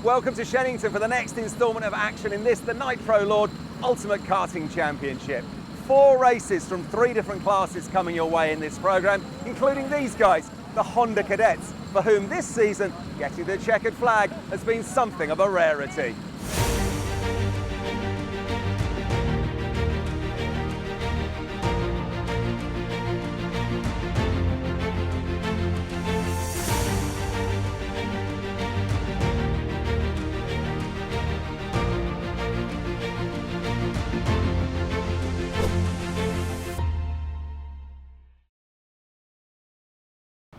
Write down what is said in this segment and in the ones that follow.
Welcome to Shennington for the next instalment of action in this, the Nitro Lord Ultimate Karting Championship. 4 races from 3 different classes coming your way in this programme, including these guys, the Honda Cadets, for whom this season, getting the checkered flag has been something of a rarity.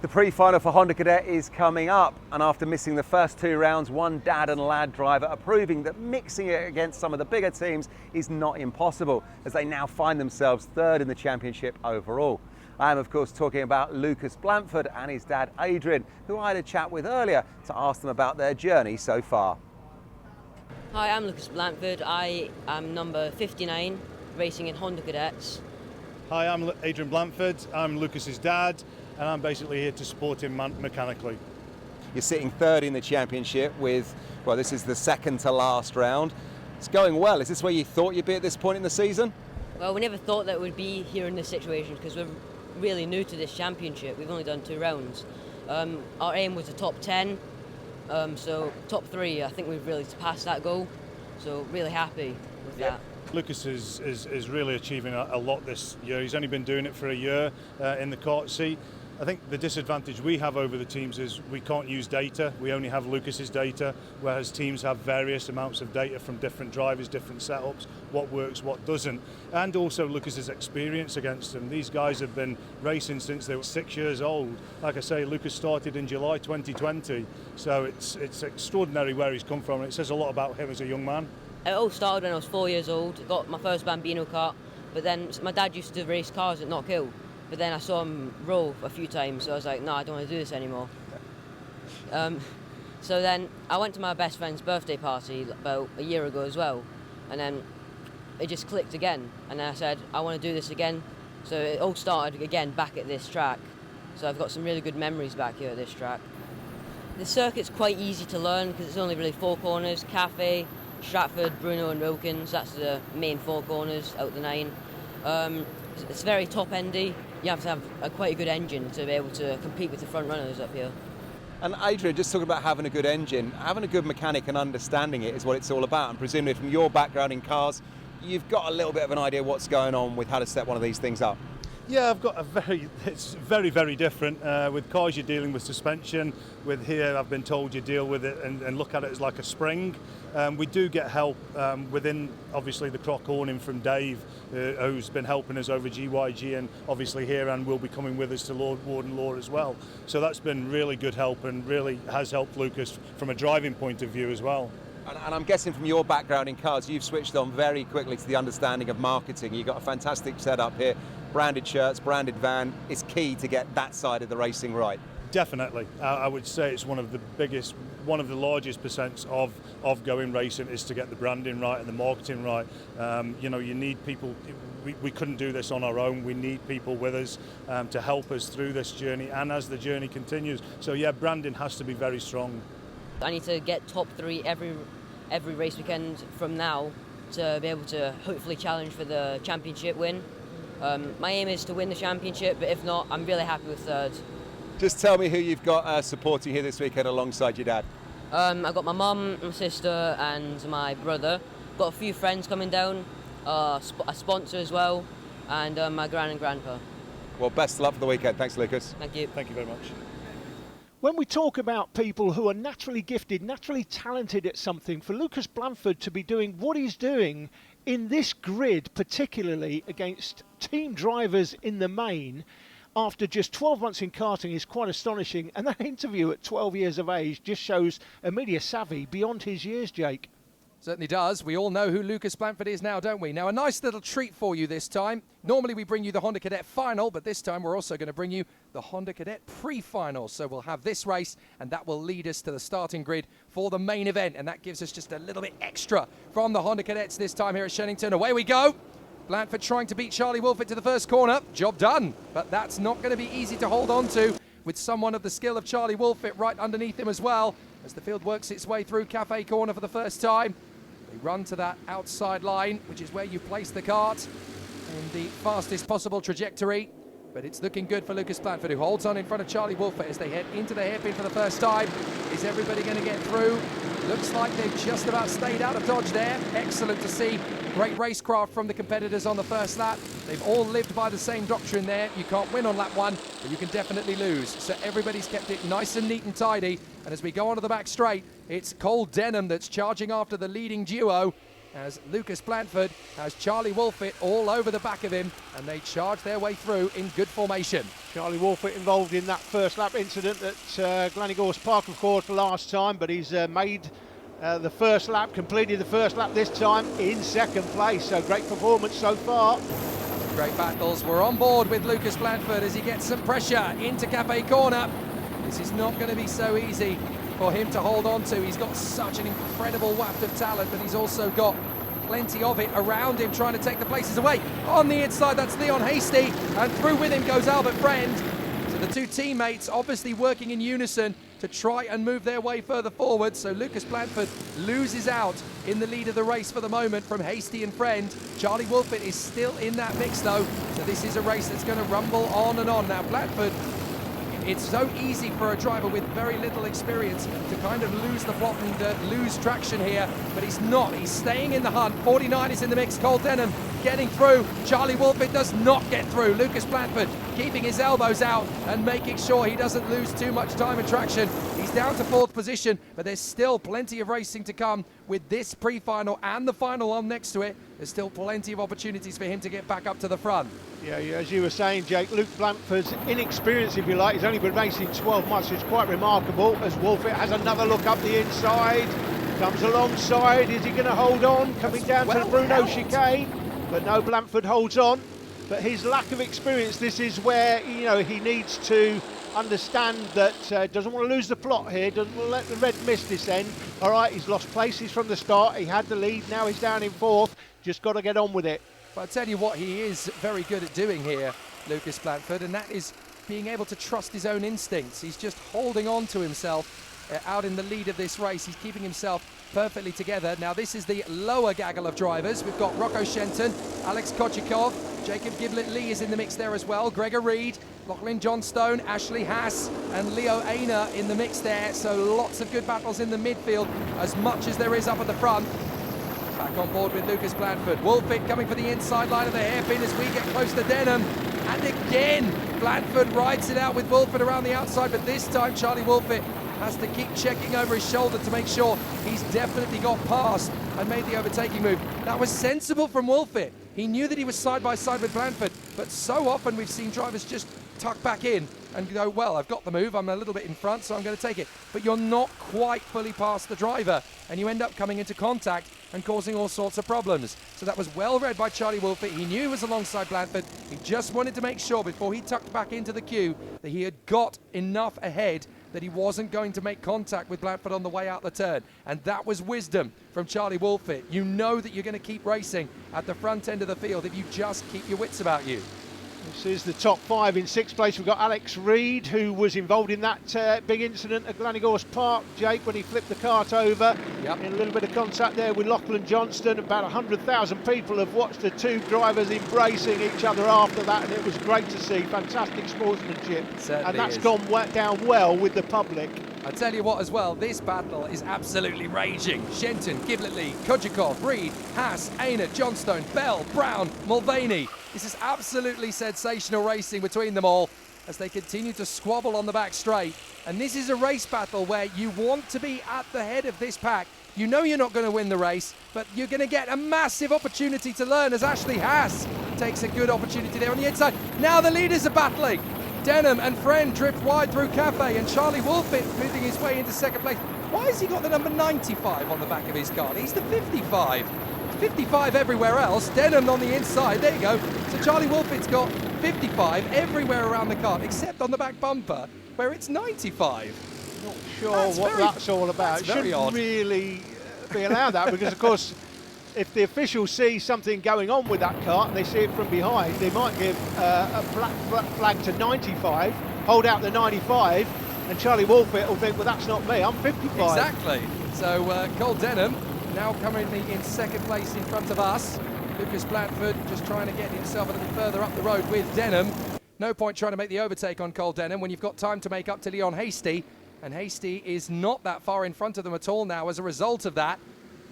The pre-final for Honda Cadet is coming up, and after missing the first 2 rounds, one dad and lad driver are proving that mixing it against some of the bigger teams is not impossible, as they now find themselves 3rd in the championship overall. I am of course talking about Lucas Blanford and his dad Adrian, who I had a chat with earlier to ask them about their journey so far. Hi, I'm Lucas Blanford. I am number 59, racing in Honda Cadets. Hi, I'm Adrian Blanford. I'm Lucas's dad, and I'm basically here to support him mechanically. You're sitting 3rd in the championship with, well, this is the 2nd to last round. It's going well. Is this where you thought you'd be at this point in the season? Well, we never thought that we'd be here in this situation because we're really new to this championship. We've only done 2 rounds. Our aim was the top 10, so top 3, I think we've really passed that goal. So really happy with that. Lucas is really achieving a lot this year. He's only been doing it for a year in the kart seat. I think the disadvantage we have over the teams is we can't use data. We only have Lucas's data, whereas teams have various amounts of data from different drivers, different setups, what works, what doesn't. And also Lucas's experience against them. These guys have been racing since they were 6 years old. Like I say, Lucas started in July 2020, so it's extraordinary where he's come from. It says a lot about him as a young man. It all started when I was 4 years old. Got my first Bambino kart, but then my dad used to race cars at Knock Hill. But then I saw him roll a few times, so I was like, no, I don't want to do this anymore. So then I went to my best friend's birthday party about a year ago as well, and then it just clicked again. And then I said, I want to do this again. So it all started again back at this track. So I've got some really good memories back here at this track. The circuit's quite easy to learn because it's only really 4 corners: Cafe, Stratford, Bruno and Wilkins. That's the main 4 corners out the 9. It's very top-endy. You have to have quite a good engine to be able to compete with the front runners up here. And Adrian, just talking about having a good engine, having a good mechanic and understanding it is what it's all about. And presumably from your background in cars, you've got a little bit of an idea what's going on with how to set one of these things up. Yeah, I've got it's very, very different. With cars, you're dealing with suspension. With here, I've been told you deal with it and look at it as like a spring. We do get help within, obviously, the crock horning from Dave, who's been helping us over GYG and obviously here and will be coming with us to Lord Warden Law as well. So that's been really good help and really has helped Lucas from a driving point of view as well. And I'm guessing from your background in cars, you've switched on very quickly to the understanding of marketing. You've got a fantastic setup here. Branded shirts, branded van. It's key to get that side of the racing right. Definitely. I would say it's one of the largest percents of going racing is to get the branding right and the marketing right. You need people. We couldn't do this on our own. We need people with us to help us through this journey and as the journey continues. So yeah, branding has to be very strong. I need to get top 3 every race weekend from now to be able to hopefully challenge for the championship win. My aim is to win the championship, but if not, I'm really happy with 3rd. Just tell me who you've got supporting here this weekend alongside your dad. I've got my mum, my sister and my brother. Got a few friends coming down, a sponsor as well, and my gran and grandpa. Well, best of luck for the weekend. Thanks, Lucas. Thank you. Thank you very much. When we talk about people who are naturally gifted, naturally talented at something, for Lucas Blanford to be doing what he's doing in this grid, particularly against team drivers in the main, after just 12 months in karting is quite astonishing. And that interview at 12 years of age just shows a media savvy beyond his years, Jake. Certainly does. We all know who Lucas Blanford is now, don't we? Now, a nice little treat for you this time. Normally we bring you the Honda Cadet final, but this time we're also going to bring you the Honda Cadet pre-final. So we'll have this race, and that will lead us to the starting grid for the main event. And that gives us just a little bit extra from the Honda Cadets this time here at Shennington. Away we go. Blanford trying to beat Charlie Wolford to the first corner. Job done. But that's not going to be easy to hold on to with someone of the skill of Charlie Wolfett right underneath him as well, as the field works its way through Cafe Corner for the first time. They run to that outside line, which is where you place the kart in the fastest possible trajectory. But it's looking good for Lucas Blanford, who holds on in front of Charlie Wolfett as they head into the hairpin for the first time. Is everybody going to get through? Looks like they've just about stayed out of dodge there. Excellent to see. Great racecraft from the competitors on the first lap. They've all lived by the same doctrine there. You can't win on lap 1, but you can definitely lose. So everybody's kept it nice and neat and tidy. And as we go onto the back straight, it's Cole Denham that's charging after the leading duo, as Lucas Blanford has Charlie Wolfett all over the back of him, and they charge their way through in good formation. Charlie Wolfett involved in that first lap incident at Glenigorse Park, of course, last time, but he's made the first lap, completed the first lap this time in second place, so great performance so far. Great battles. We're on board with Lucas Blanford as he gets some pressure into Cafe Corner. This is not going to be so easy for him to hold on to. He's got such an incredible waft of talent, but he's also got plenty of it around him trying to take the places away. On the inside, that's Leon Hasty, and through with him goes Albert Friend. So the two teammates obviously working in unison to try and move their way further forward. So Lucas Blanford loses out in the lead of the race for the moment from Hasty and Friend. Charlie Wolfett is still in that mix though, so this is a race that's going to rumble on and on. Now Blanford, it's so easy for a driver with very little experience to kind of lose the plot and lose traction here, but he's not. He's staying in the hunt. 49 is in the mix. Cole Denham getting through. Charlie Wolfett does not get through. Lucas Blanford keeping his elbows out and making sure he doesn't lose too much time and traction. He's down to 4th position, but there's still plenty of racing to come with this pre-final and the final on next to it. There's still plenty of opportunities for him to get back up to the front. Yeah, as you were saying, Jake, Luke Blanford's inexperience, if you like. He's only been racing 12 months, it's quite remarkable, as Wolfett has another look up the inside, comes alongside. Is he going to hold on, coming down to the Bruno chicane? But no, Blanford holds on. But his lack of experience, this is where, you know, he needs to understand that doesn't want to lose the plot here, doesn't want to let the red mist descend. All right, he's lost places from the start. He had the lead, now he's down in 4th. Just got to get on with it. But I'll tell you what he is very good at doing here, Lucas Blanford, and that is being able to trust his own instincts. He's just holding on to himself out in the lead of this race. He's keeping himself perfectly together. Now this is the lower gaggle of drivers. We've got Rocco Shenton, Alex Kochikov, Jacob Giblett-Lee is in the mix there as well, Gregor Reed, Lachlan Johnstone, Ashley Haas and Leo Aina in the mix there. So lots of good battles in the midfield, as much as there is up at the front. Back on board with Lucas Blanford. Wolfett coming for the inside line of the hairpin as we get close to Denham. And again, Blanford rides it out with Wolfett around the outside, but this time Charlie Wolfett has to keep checking over his shoulder to make sure he's definitely got past and made the overtaking move. That was sensible from Wolfett. He knew that he was side by side with Blanford, but so often we've seen drivers just tuck back in and go, well, I've got the move, I'm a little bit in front, so I'm going to take it. But you're not quite fully past the driver, and you end up coming into contact and causing all sorts of problems. So that was well read by Charlie Wolfett. He knew he was alongside Blanford. He just wanted to make sure before he tucked back into the queue that he had got enough ahead that he wasn't going to make contact with Blanford on the way out the turn. And that was wisdom from Charlie Wolfett. You know that you're going to keep racing at the front end of the field if you just keep your wits about you. This is the top 5. In 6th place we've got Alex Reed, who was involved in that big incident at Glenigorse Park, Jake, when he flipped the kart over. Yep. In a little bit of contact there with Lachlan Johnston. About 100,000 people have watched the two drivers embracing each other after that, and it was great to see. Fantastic sportsmanship. Certainly and that's is. gone down well with the public. I tell you what as well, this battle is absolutely raging. Shenton, Giblett-Lee, Kochikov, Reed, Haas, Aina, Johnstone, Bell, Brown, Mulvaney. This is absolutely sensational racing between them all as they continue to squabble on the back straight. And this is a race battle where you want to be at the head of this pack. You know you're not going to win the race, but you're going to get a massive opportunity to learn as Ashley Haas takes a good opportunity there on the inside. Now the leaders are battling. Denham and Friend drift wide through Cafe, and Charlie Wolfett moving his way into 2nd place. Why has he got the number 95 on the back of his car? He's the 55. 55 everywhere else. Denham on the inside. There you go. So Charlie Wolfett's got 55 everywhere around the car, except on the back bumper, where it's 95. Not sure that's all about. It shouldn't really be allowed that, because of course if the officials see something going on with that kart and they see it from behind, they might give a black flag to 95, hold out the 95, and Charlie Wolfett will think, well, that's not me, I'm 55. Exactly. So Cole Denham now currently in second place in front of us. Lucas Blanford just trying to get himself a little further up the road with Denham. No point trying to make the overtake on Cole Denham when you've got time to make up to Leon Hasty. And Hasty is not that far in front of them at all now as a result of that.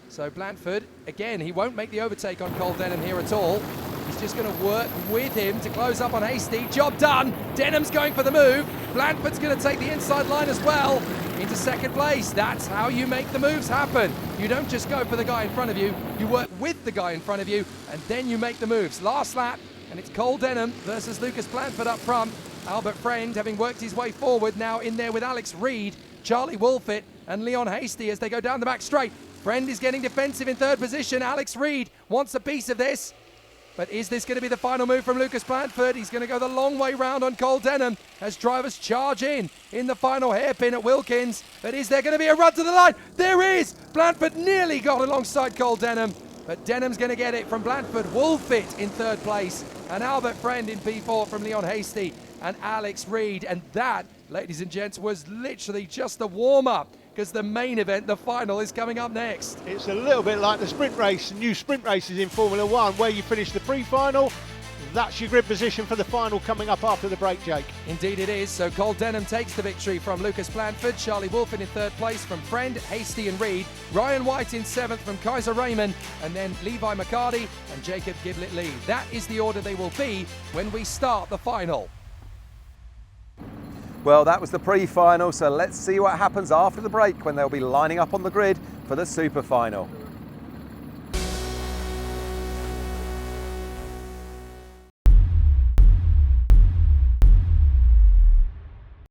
So Blanford, again, he won't make the overtake on Cole Denham here at all. He's just going to work with him to close up on Hasty. Job done. Denham's going for the move. Blanford's going to take the inside line as well into second place. That's how you make the moves happen. You don't just go for the guy in front of you. You work with the guy in front of you, and then you make the moves. Last lap, and it's Cole Denham versus Lucas Blanford up front. Albert Friend, having worked his way forward, now in there with Alex Reed, Charlie Wolfett, and Leon Hasty as they go down the back straight. Friend is getting defensive in third position. Alex Reed wants a piece of this. But is this going to be the final move from Lucas Blanford? He's going to go the long way round on Cole Denham as drivers charge in the final hairpin at Wilkins. But is there going to be a run to the line? There is! Blanford nearly got alongside Cole Denham. But Denham's going to get it from Blanford. Wolfett in third place. And Albert Friend in P4 from Leon Hasty and Alex Reed. And that, ladies and gents, was literally just the warm-up, because the main event, the final, is coming up next. It's a little bit like the sprint race, new sprint races in Formula One, where you finish the pre-final. That's your grid position for the final coming up after the break, Jake. Indeed it is. So Cole Denham takes the victory from Lucas Blanford, Charlie Wolfett in third place from Friend, Hasty and Reed, Ryan White in seventh from Kaiser Raymond, and then Levi McCarty and Jacob Giblett-Lee. That is the order they will be when we start the final. Well, that was the pre-final, so let's see what happens after the break when they'll be lining up on the grid for the super final.